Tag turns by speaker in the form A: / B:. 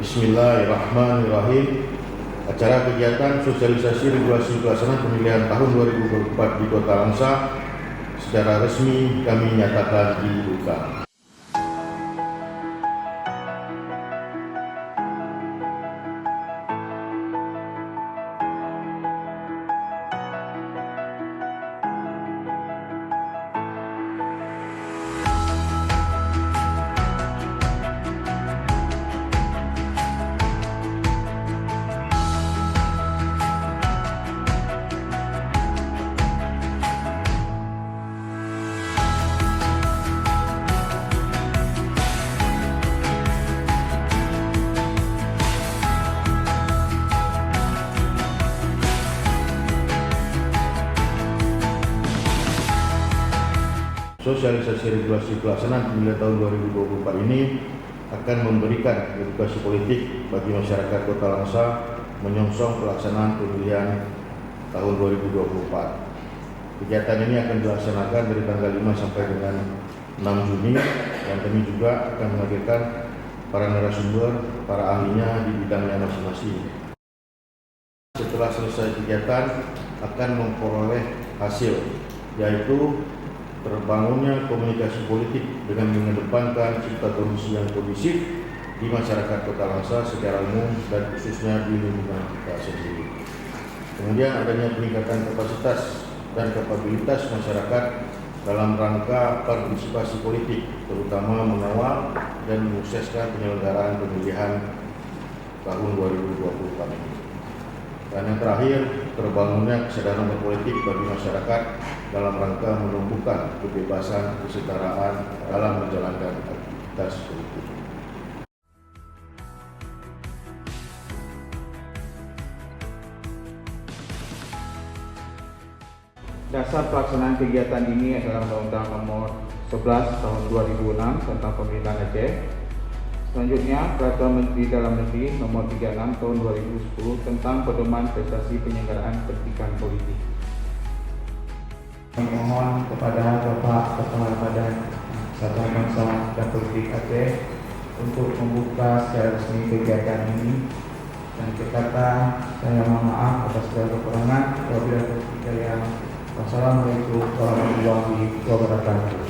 A: Bismillahirrahmanirrahim. Acara kegiatan sosialisasi regulasi pelaksanaan pemilihan tahun 2024 di Kota Langsa secara resmi kami nyatakan dibuka. Sosialisasi regulasi pelaksanaan pemilihan tahun 2024 ini akan memberikan edukasi politik bagi masyarakat Kota Langsa menyongsong pelaksanaan pemilihan tahun 2024. Kegiatan ini akan dilaksanakan dari tanggal 5 sampai dengan 6 Juni dan kami juga akan menghadirkan para narasumber, para ahlinya di bidangnya masing-masing. Setelah selesai kegiatan akan memperoleh hasil, yaitu terbangunnya komunikasi politik dengan mengedepankan cipta kondisi yang kondusif di masyarakat Kota Langsa secara umum dan khususnya di lingkungan kita sendiri. Kemudian adanya peningkatan kapasitas dan kapabilitas masyarakat dalam rangka partisipasi politik, terutama mengawal dan menyukseskan penyelenggaraan pemilihan tahun 2024 ini. Dan yang terakhir, terbangunnya kesadaran berpolitik bagi masyarakat dalam rangka menumbuhkan kebebasan kesetaraan dalam menjalankan aktivitas politik.
B: Dasar pelaksanaan kegiatan ini adalah Undang-Undang Nomor 11 Tahun 2006 tentang Pemerintahan Aceh. Selanjutnya, Peraturan Menteri Dalam Negeri Nomor 36 Tahun 2010 tentang Pedoman Prestasi Penyelenggaraan Pendidikan Politik.
C: Memohon kepada Bapak Kepala Badan Satuan Bangsa dan Politik Aceh untuk membuka secara resmi kegiatan ini, dan berkata saya mohon maaf atas segala kekurangan. Wabillahi taufiq wal hidayah. Wassalamualaikum warahmatullahi wabarakatuh.